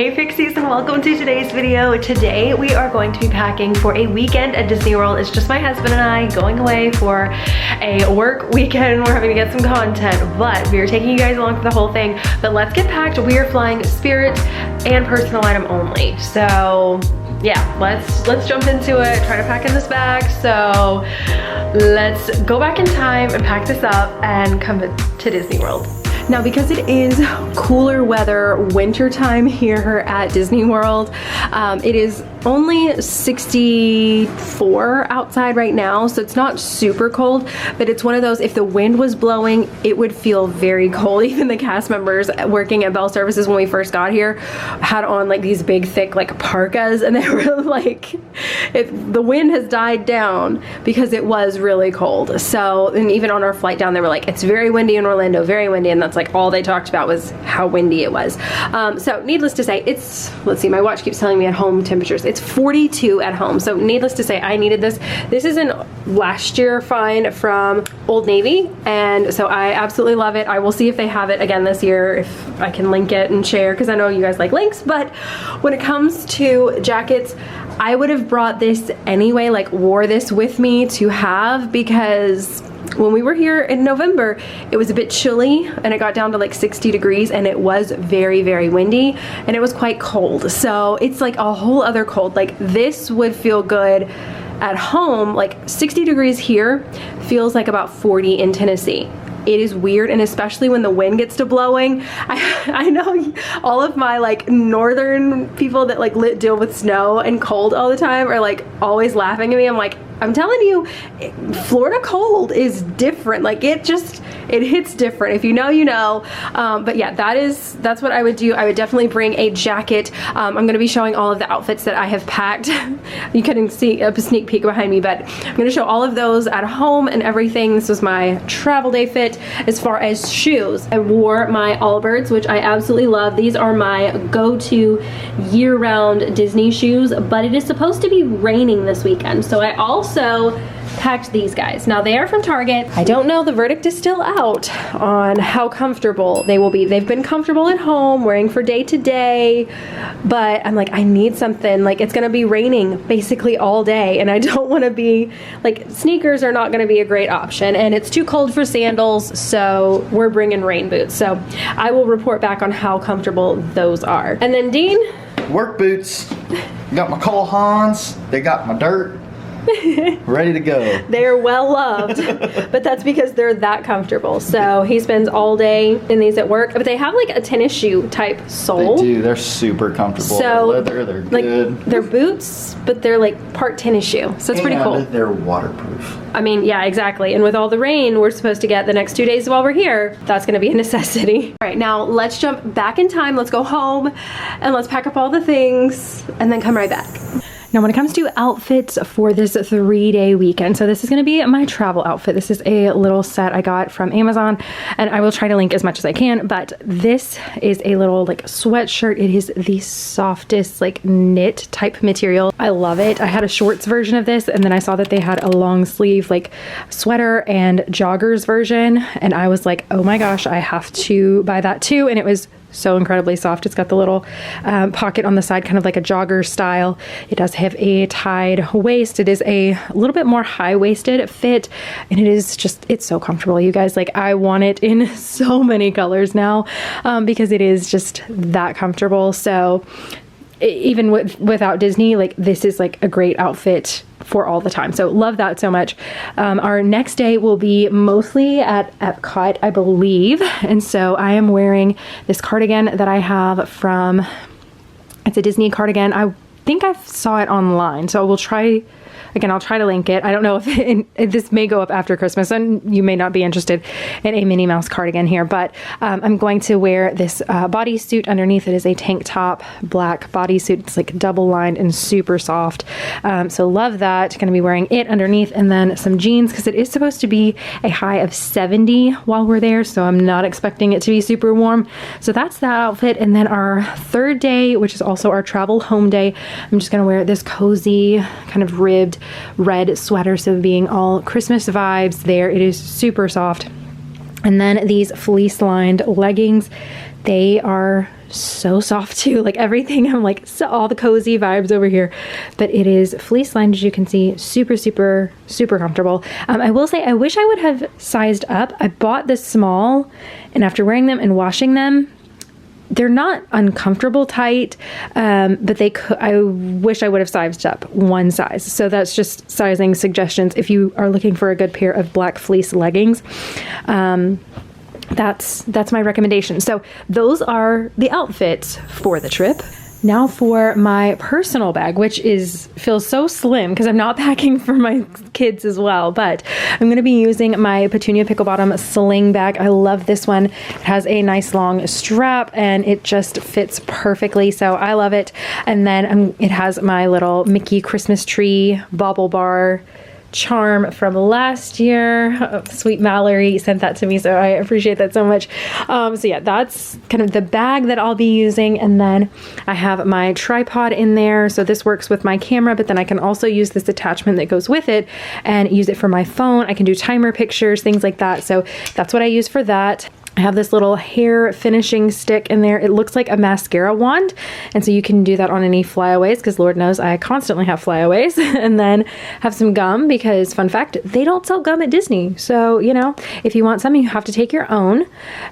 Hey Pixies, and welcome to today's video. Today we are going to be packing for a weekend at Disney World. It's just my husband and I going away for a work weekend. We're having to get some content, but we are taking you guys along for the whole thing. But let's get packed. We are flying Spirit and personal item only. So yeah, let's jump into it, try to pack in this bag. So let's go back in time and pack this up and come to Disney World. Now, because it is cooler weather, winter time here at Disney World, it is only 64 outside right now, so it's not super cold, but it's one of those, if the wind was blowing, it would feel very cold. Even the cast members working at Bell Services when we first got here had on like these big thick like parkas, and they were like, the wind has died down because it was really cold. So, and even on our flight down, they were like, it's very windy in Orlando, very windy, and that's like all they talked about was how windy it was. So needless to say, it's, let's see, my watch keeps telling me at home temperatures. It's 42 at home. So needless to say, I needed this. This is an last year find from Old Navy, and so I absolutely love it. I will see if they have it again this year, if I can link it and share, because I know you guys like links. But when it comes to jackets, I would have brought this anyway, like wore this with me to have, because when we were here in November, it was a bit chilly and it got down to like 60 degrees and it was very, very windy and it was quite cold. So it's like a whole other cold. Like this would feel good at home. Like 60 degrees here feels like about 40 in Tennessee. It is weird, and especially when the wind gets to blowing. I know all of my like northern people that like deal with snow and cold all the time are like always laughing at me. I'm like, I'm telling you, Florida cold is different. Like it hits different. If you know, you know. But yeah, that's what I would do. I would definitely bring a jacket. I'm gonna be showing all of the outfits that I have packed. You couldn't see a sneak peek behind me, but I'm gonna show all of those at home and everything. This was my travel day fit. As far as shoes, I wore my Allbirds, which I absolutely love. These are my go-to year-round Disney shoes, but it is supposed to be raining this weekend, so I also packed these guys. Now they are from Target. I don't know, the verdict is still out on how comfortable they will be. They've been comfortable at home, wearing for day to day, but I'm like, I need something. Like it's gonna be raining basically all day, and I don't wanna be, like sneakers are not gonna be a great option, and it's too cold for sandals, so we're bringing rain boots. So I will report back on how comfortable those are. And then Dean? Work boots. Got my Cole Haans. They got my dirt. Ready to go. They're well loved, but that's because they're that comfortable. So he spends all day in these at work, but they have like a tennis shoe type sole. They do. They're super comfortable. So they're leather. They're like, good. They're boots, but they're like part tennis shoe. So it's pretty cool. They're waterproof. I mean, yeah, exactly. And with all the rain we're supposed to get the next 2 days while we're here, that's going to be a necessity. All right, now let's jump back in time. Let's go home and let's pack up all the things and then come right back. Now, when it comes to outfits for this 3-day weekend, so this is going to be my travel outfit. This is a little set I got from Amazon, and I will try to link as much as I can, but this is a little like sweatshirt. It is the softest like knit type material. I love it. I had a shorts version of this, and then I saw that they had a long sleeve like sweater and joggers version, and I was like, oh my gosh, I have to buy that too. And it was so incredibly soft. It's got the little pocket on the side, kind of like a jogger style. It does have a tied waist. It is a little bit more high-waisted fit, and it is just, it's so comfortable, you guys. Like I want it in so many colors now because it is just that comfortable. So even without Disney, like this is like a great outfit for all the time. So love that so much. Our next day will be mostly at Epcot, I believe. And so I am wearing this cardigan that I have from, it's a Disney cardigan. I think I saw it online, so we'll try. Again, I'll try to link it. I don't know if this may go up after Christmas, and you may not be interested in a Minnie Mouse cardigan here, but I'm going to wear this bodysuit underneath. It is a tank top, black bodysuit. It's like double lined and super soft. So love that. Going to be wearing it underneath, and then some jeans, because it is supposed to be a high of 70 while we're there, so I'm not expecting it to be super warm. So that's that outfit. And then our third day, which is also our travel home day, I'm just going to wear this cozy kind of ribbed red sweater, so being all Christmas vibes there. It is super soft. And then these fleece lined leggings, they are so soft too. Like everything, I'm like, so all the cozy vibes over here. But it is fleece lined, as you can see, super, super, super comfortable. I will say, I wish I would have sized up. I bought this small, and after wearing them and washing them, they're not uncomfortable tight, but I wish I would have sized up one size. So that's just sizing suggestions if you are looking for a good pair of black fleece leggings. That's my recommendation. So those are the outfits for the trip. Now for my personal bag, which feels so slim because I'm not packing for my kids as well, but I'm going to be using my Petunia pickle bottom sling bag. I love this one. It has a nice long strap and it just fits perfectly. So I love it. And then it has my little Mickey Christmas tree bauble bar charm from last year. Sweet Mallory sent that to me, so I appreciate that so much. So yeah, that's kind of the bag that I'll be using. And then I have my tripod in there, so this works with my camera, but then I can also use this attachment that goes with it and use it for my phone. I can do timer pictures, things like that. So that's what I use for that. I have this little hair finishing stick in there. It looks like a mascara wand. And so you can do that on any flyaways, because Lord knows I constantly have flyaways. And then have some gum, because fun fact, they don't sell gum at Disney. So, you know, if you want some, you have to take your own.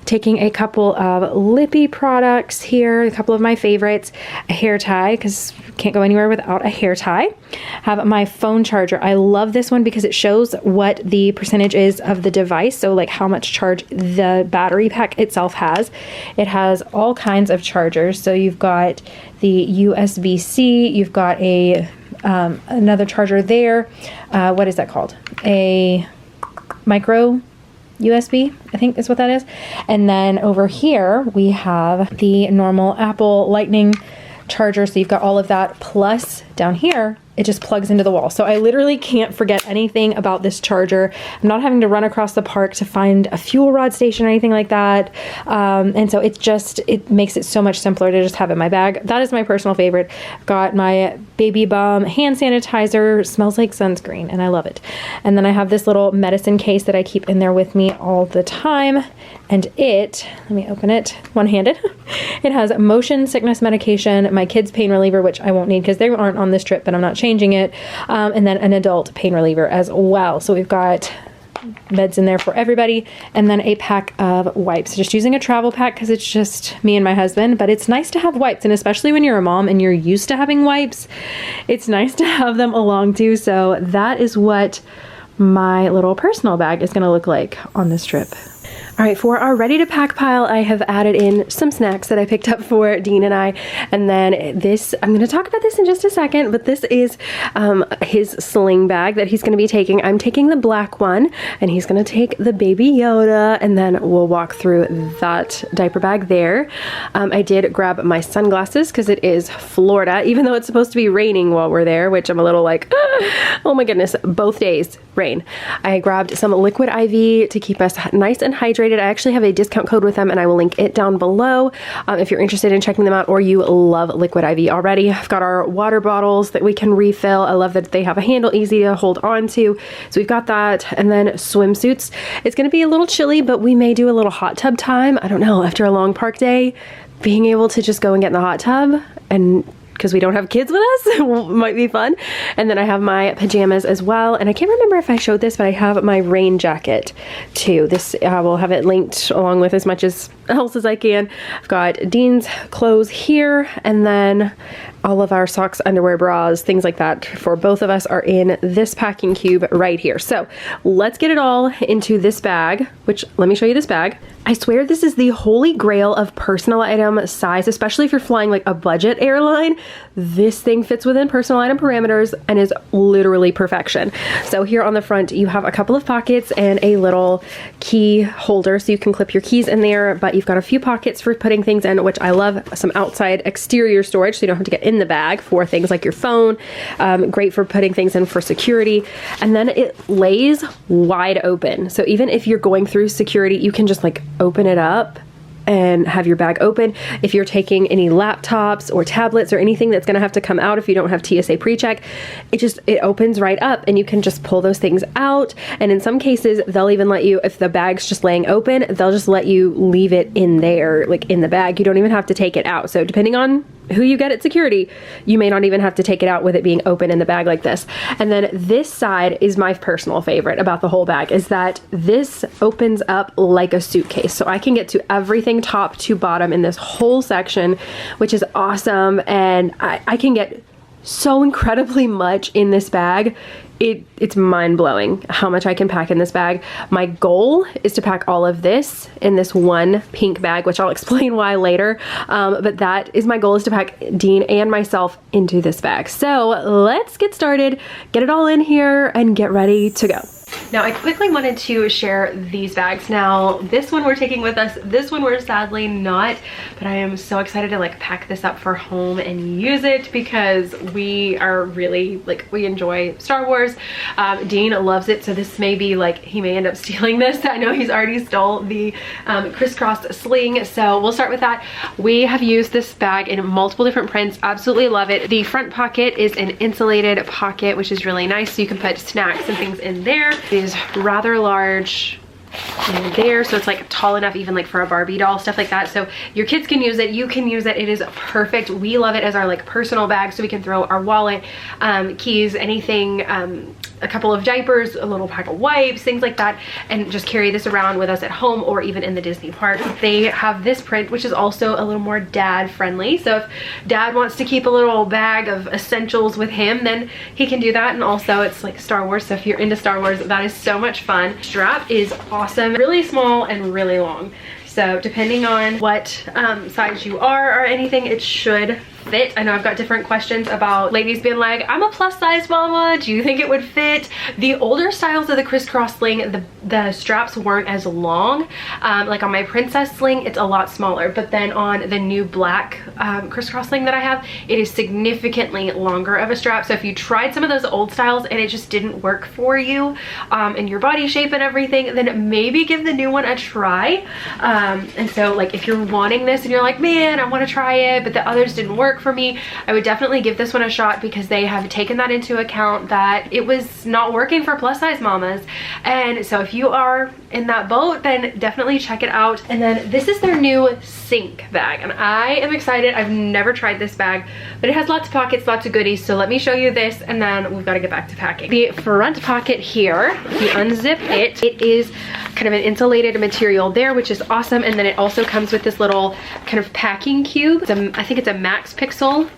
Taking a couple of lippy products here, a couple of my favorites, a hair tie, because can't go anywhere without a hair tie. Have my phone charger. I love this one because it shows what the percentage is of the device. So like how much charge the battery pack itself has. It has all kinds of chargers. So you've got the USB-C, you've got a another charger there. What is that called? A micro USB, I think is what that is. And then over here we have the normal Apple Lightning charger. So you've got all of that, plus down here it just plugs into the wall. So I literally can't forget anything about this charger. I'm not having to run across the park to find a fuel rod station or anything like that. And so it makes it so much simpler to just have it in my bag. That is my personal favorite. Got my Baby Bum hand sanitizer, smells like sunscreen, and I love it. And then I have this little medicine case that I keep in there with me all the time. And let me open it one-handed. It has motion sickness medication, my kids' pain reliever, which I won't need because they aren't on this trip, but I'm not changing it. And then an adult pain reliever as well. So we've got meds in there for everybody. And then a pack of wipes. Just using a travel pack because it's just me and my husband, but it's nice to have wipes. And especially when you're a mom and you're used to having wipes, it's nice to have them along too. So that is what my little personal bag is going to look like on this trip. All right, for our ready to pack pile, I have added in some snacks that I picked up for Dean and I. And then this, I'm going to talk about this in just a second, but this is his sling bag that he's going to be taking. I'm taking the black one and he's going to take the Baby Yoda, and then we'll walk through that diaper bag there. I did grab my sunglasses because it is Florida, even though it's supposed to be raining while we're there, which I'm a little like, oh my goodness, both days rain. I grabbed some liquid IV to keep us nice and hydrated. I actually have a discount code with them and I will link it down below if you're interested in checking them out or you love liquid IV already. I've got our water bottles that we can refill. I love that they have a handle easy to hold on to. So we've got that, and then swimsuits. It's going to be a little chilly, but we may do a little hot tub time. I don't know, after a long park day, being able to just go and get in the hot tub, and because we don't have kids with us, might be fun. And then I have my pajamas as well. And I can't remember if I showed this, but I have my rain jacket too. This, I will have it linked along with as much else as I can. I've got Dean's clothes here, and then all of our socks, underwear, bras, things like that for both of us are in this packing cube right here. So let's get it all into this bag, which, let me show you this bag. I swear this is the holy grail of personal item size, especially if you're flying like a budget airline. This thing fits within personal item parameters and is literally perfection. So here on the front, you have a couple of pockets and a little key holder, so you can clip your keys in there, but you've got a few pockets for putting things in, which I love. Some outside exterior storage, so you don't have to get in the bag for things like your phone. Great for putting things in for security. And then it lays wide open. So even if you're going through security, you can just like open it up and have your bag open. If you're taking any laptops or tablets or anything that's gonna have to come out if you don't have TSA pre-check, it opens right up and you can just pull those things out. And in some cases, they'll even let you, if the bag's just laying open, they'll just let you leave it in there, like in the bag. You don't even have to take it out. So depending on who you get at security, you may not even have to take it out with it being open in the bag like this. And then this side is my personal favorite about the whole bag, is that this opens up like a suitcase. So I can get to everything top to bottom in this whole section, which is awesome. And I can get so incredibly much in this bag. It's mind-blowing how much I can pack in this bag. My goal is to pack all of this in this one pink bag, which I'll explain why later. But that is my goal, is to pack Dean and myself into this bag. So let's get started, get it all in here, and get ready to go. Now, I quickly wanted to share these bags. Now, this one we're taking with us, this one we're sadly not, but I am so excited to like pack this up for home and use it because we are really, like, we enjoy Star Wars. Dean loves it, so this may be like, he may end up stealing this. I know he's already stole the crisscross sling, so we'll start with that. We have used this bag in multiple different prints, absolutely love it. The front pocket is an insulated pocket, which is really nice, so you can put snacks and things in there. It is rather large in there, so it's like tall enough even like for a Barbie doll, stuff like that. So your kids can use it, you can use it. It is perfect. We love it as our like personal bag, so we can throw our wallet, keys, anything, a couple of diapers, a little pack of wipes, things like that, and just carry this around with us at home or even in the Disney park. They have this print, which is also a little more dad friendly. So if dad wants to keep a little bag of essentials with him, then he can do that. And also it's like Star Wars, so if you're into Star Wars, that is so much fun. Strap is awesome, really small and really long. So depending on what size you are or anything, it should fit. I know I've got different questions about ladies being like, I'm a plus size mama, do you think it would fit? The older styles of the crisscross sling, the straps weren't as long. Like on my princess sling, it's a lot smaller, but then on the new black crisscross sling that I have, it is significantly longer of a strap. So if you tried some of those old styles and it just didn't work for you and your body shape and everything, then maybe give the new one a try. And so like if you're wanting this and you're like, man, I want to try it, but the others didn't work for me, I would definitely give this one a shot, because they have taken that into account, that it was not working for plus size mamas. And so if you are in that boat, then definitely check it out. And then this is their new sink bag, and I am excited. I've never tried this bag, but it has lots of pockets, lots of goodies. So let me show you this, and then we've got to get back to packing. The front pocket here, if you unzip it, it is kind of an insulated material there, which is awesome. And then it also comes with this little kind of packing cube. I think it's a Max Pixel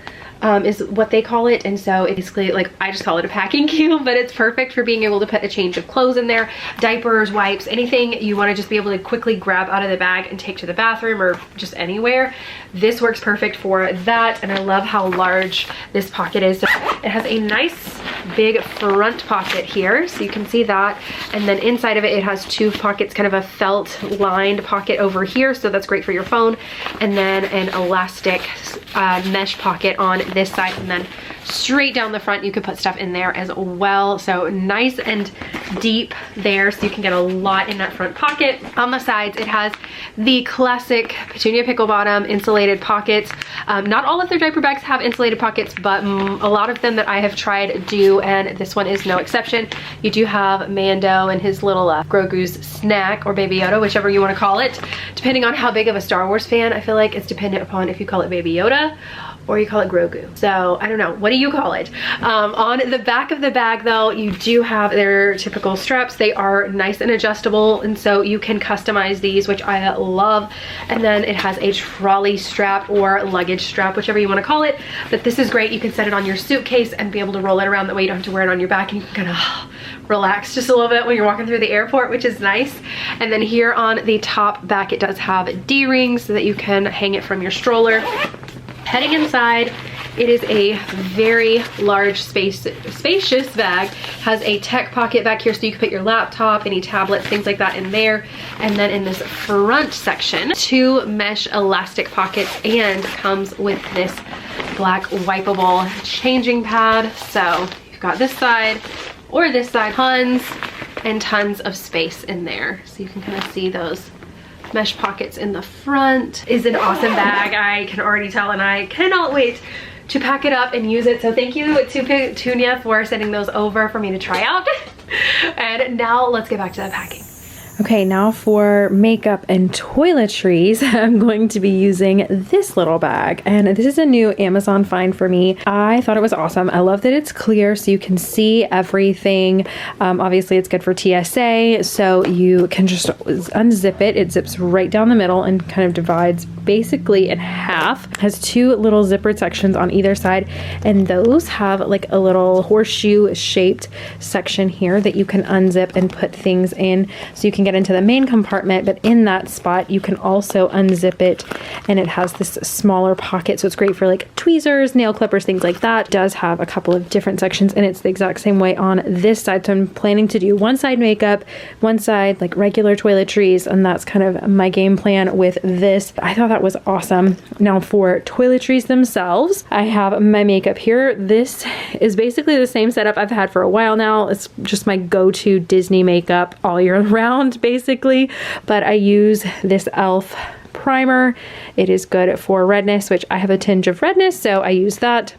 is what they call it. And so it's basically, like, I just call it a packing cube, but it's perfect for being able to put a change of clothes in there, diapers, wipes, anything you want to just be able to quickly grab out of the bag and take to the bathroom or just anywhere. This works perfect for that. And I love how large this pocket is. So it has a nice big front pocket here, so you can see that. And then inside of it, it has two pockets, kind of a felt lined pocket over here, so that's great for your phone. And then an elastic mesh pocket on this side, and then straight down the front you could put stuff in there as well. So nice and deep there, so you can get a lot in that front pocket. On the sides, it has the classic Petunia pickle bottom insulated pockets. Not all of their diaper bags have insulated pockets, but a lot of them that I have tried do, and this one is no exception. You do have Mando and his little Grogu's snack, or Baby Yoda, whichever you want to call it, depending on how big of a Star Wars fan. I feel like it's dependent upon if you call it Baby Yoda or you call it Grogu. So I don't know, what do you call it? On the back of the bag though, you do have their typical straps. They are nice and adjustable, and so you can customize these, which I love. And then it has a trolley strap or luggage strap, whichever you want to call it. But this is great. You can set it on your suitcase and be able to roll it around. That way you don't have to wear it on your back, and you can kind of relax just a little bit when you're walking through the airport, which is nice. And then here on the top back, it does have D-rings so that you can hang it from your stroller. Heading inside, it is a very large spacious bag. Has a tech pocket back here, so you can put your laptop, any tablets, things like that in there. And then in this front section, two mesh elastic pockets, and comes with this black wipeable changing pad. So you've got this side or this side, tons and tons of space in there. So you can kind of see those mesh pockets in the front. Is an awesome bag. I can already tell, and I cannot wait to pack it up and use it. So thank you to Petunia for sending those over for me to try out. And now let's get back to the packing. Okay, now for makeup and toiletries, I'm going to be using this little bag. And this is a new Amazon find for me. I thought it was awesome. I love that it's clear so you can see everything. Obviously, it's good for TSA, so you can just unzip it. It zips right down the middle and kind of divides basically in half. It has two little zippered sections on either side, and those have like a little horseshoe shaped section here that you can unzip and put things in, so you can get into the main compartment, but in that spot you can also unzip it, and it has this smaller pocket, so it's great for like tweezers, nail clippers, things like that. It does have a couple of different sections, and it's the exact same way on this side, so I'm planning to do one side makeup, one side like regular toiletries, and that's kind of my game plan with this. I thought that was awesome. Now for toiletries themselves, I have my makeup here. This is basically the same setup I've had for a while now. It's just my go-to Disney makeup all year round basically, but I use this e.l.f. primer. It is good for redness, which I have a tinge of redness, so I use that.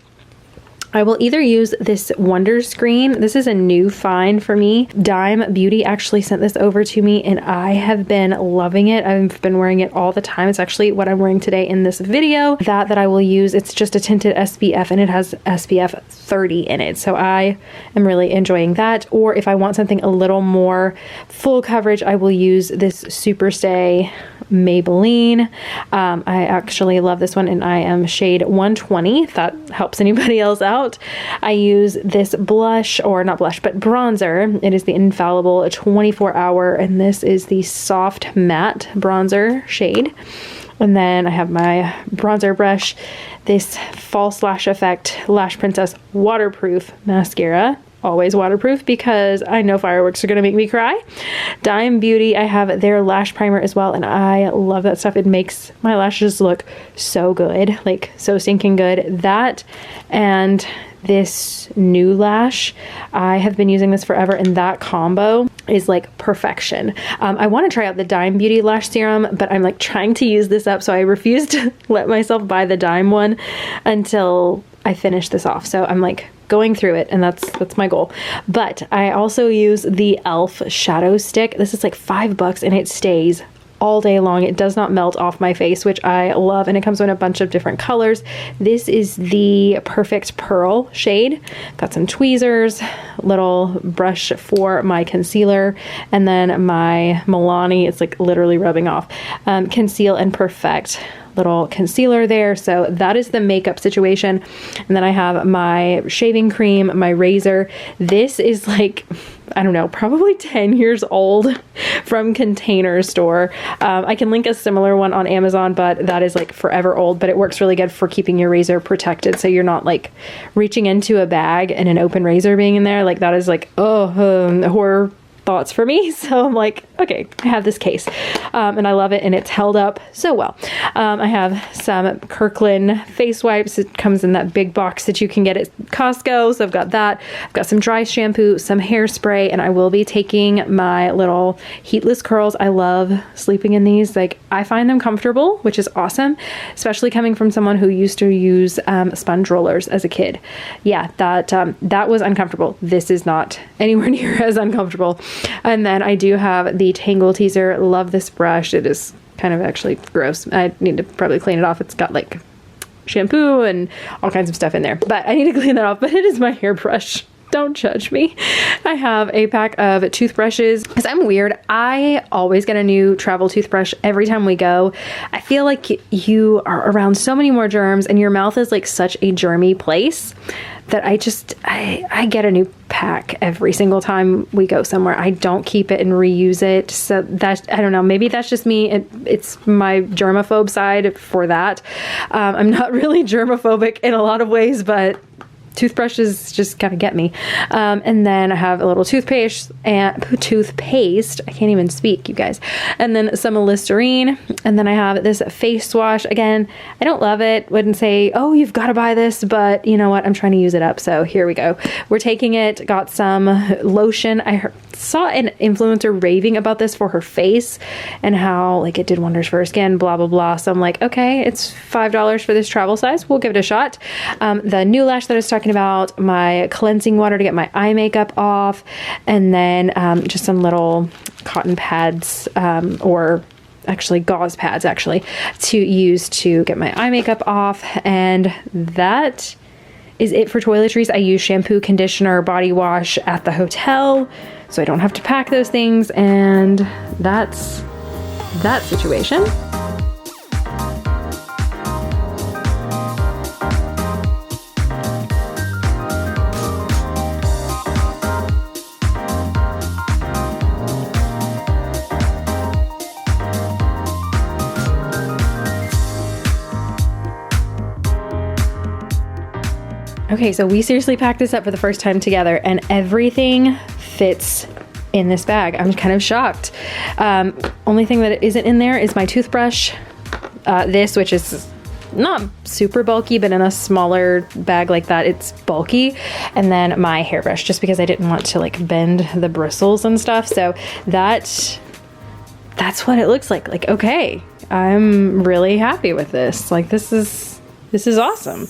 I will either use this Wonder Screen. This is a new find for me. Dime Beauty actually sent this over to me, and I have been loving it. I've been wearing it all the time. It's actually what I'm wearing today in this video. That I will use. It's just a tinted SPF, and it has SPF 30 in it. So I am really enjoying that. Or if I want something a little more full coverage, I will use this Superstay Maybelline. I actually love this one, and I am shade 120, if that helps anybody else out. I use this blush, or not blush, but bronzer. It is the Infallible 24 Hour, and this is the Soft Matte Bronzer shade. And then I have my bronzer brush, this False Lash Effect Lash Princess Waterproof Mascara. Always waterproof because I know fireworks are going to make me cry. Dime Beauty, I have their lash primer as well, and I love that stuff. It makes my lashes look so good, like so stinking good. That and this New Lash, I have been using this forever, and that combo is like perfection. I want to try out the Dime Beauty lash serum, but I'm like trying to use this up, so I refuse to let myself buy the Dime one until I finish this off. So I'm like going through it, and that's my goal. But I also use the e.l.f. shadow stick. This is like $5 and it stays all day long. It does not melt off my face, which I love, and it comes in a bunch of different colors. This is the Perfect Pearl shade. Got some tweezers, little brush for my concealer, and then my Milani, it's like literally rubbing off, Conceal and Perfect little concealer there. So that is the makeup situation. And then I have my shaving cream, my razor. This is like, I don't know, probably 10 years old from Container Store. I can link a similar one on Amazon, but that is like forever old, but it works really good for keeping your razor protected, so you're not like reaching into a bag and an open razor being in there. Like that is like, horror thoughts for me. So I'm like, okay, I have this case, and I love it, and it's held up so well. I have some Kirkland face wipes. It comes in that big box that you can get at Costco, so I've got that. I've got some dry shampoo, some hairspray, and I will be taking my little heatless curls. I love sleeping in these. Like, I find them comfortable, which is awesome, especially coming from someone who used to use sponge rollers as a kid. Yeah, that was uncomfortable. This is not anywhere near as uncomfortable. And then I do have the Tangle Teaser. Love this brush. It is kind of actually gross. I need to probably clean it off. It's got like shampoo and all kinds of stuff in there, but I need to clean that off. But it is my hairbrush. Don't judge me. I have a pack of toothbrushes because I'm weird. I always get a new travel toothbrush every time we go. I feel like you are around so many more germs, and your mouth is like such a germy place that I get a new pack every single time we go somewhere. I don't keep it and reuse it. So that, I don't know, maybe that's just me. It's my germaphobe side for that. I'm not really germophobic in a lot of ways, but toothbrushes just kind of get me. And then I have a little toothpaste. I can't even speak, you guys. And then some Listerine. And then I have this face wash. Again, I don't love it. Wouldn't say, oh, you've got to buy this, but you know what? I'm trying to use it up. So here we go. We're taking it. Got some lotion. saw an influencer raving about this for her face and how like it did wonders for her skin, blah, blah, blah. So I'm like, okay, it's $5 for this travel size. We'll give it a shot. The new lash that I was talking about, my cleansing water to get my eye makeup off, and then just some little cotton pads or actually gauze pads to use to get my eye makeup off. And that is it for toiletries. I use shampoo, conditioner, body wash at the hotel, so I don't have to pack those things, and that's that situation. Okay, so we seriously packed this up for the first time together, and everything fits in this bag. I'm kind of shocked. Only thing that isn't in there is my toothbrush. This, which is not super bulky, but in a smaller bag like that, it's bulky. And then my hairbrush, just because I didn't want to like bend the bristles and stuff. So that's what it looks like. Like, okay, I'm really happy with this. Like, this is awesome.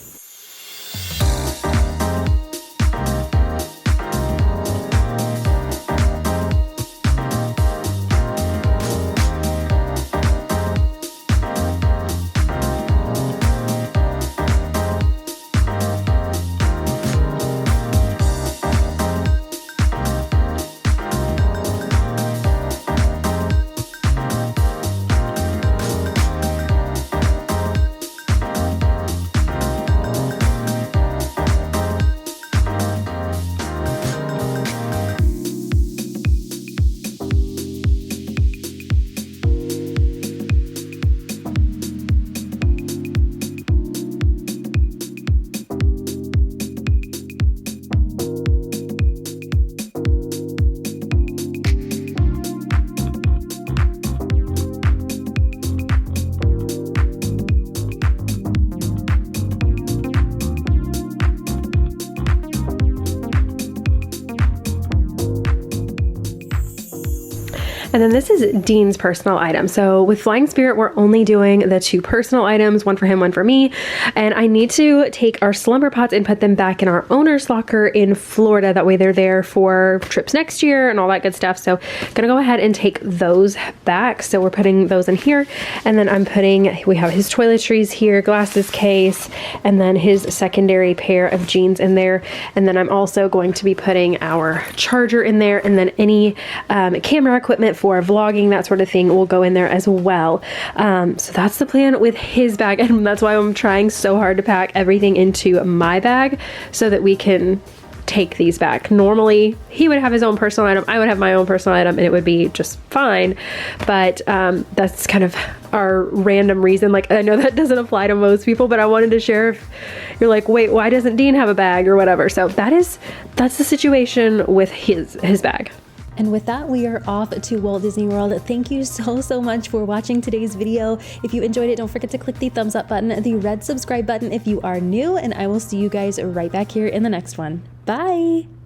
And then this is Dean's personal item. So with Flying Spirit, we're only doing the 2 personal items, one for him, one for me. And I need to take our slumber pots and put them back in our owner's locker in Florida. That way they're there for trips next year and all that good stuff. So gonna go ahead and take those back. So we're putting those in here. And then we have his toiletries here, glasses case, and then his secondary pair of jeans in there. And then I'm also going to be putting our charger in there, and then any camera equipment for vlogging, that sort of thing, will go in there as well. So that's the plan with his bag, and that's why I'm trying so hard to pack everything into my bag so that we can take these back. Normally he would have his own personal item, I would have my own personal item, and it would be just fine. But that's kind of our random reason. Like, I know that doesn't apply to most people, but I wanted to share if you're like, wait, why doesn't Dean have a bag or whatever. So that's the situation with his bag. And with that, we are off to Walt Disney World. Thank you so much for watching today's video. If you enjoyed it, don't forget to click the thumbs up button, the red subscribe button if you are new, and I will see you guys right back here in the next one. Bye!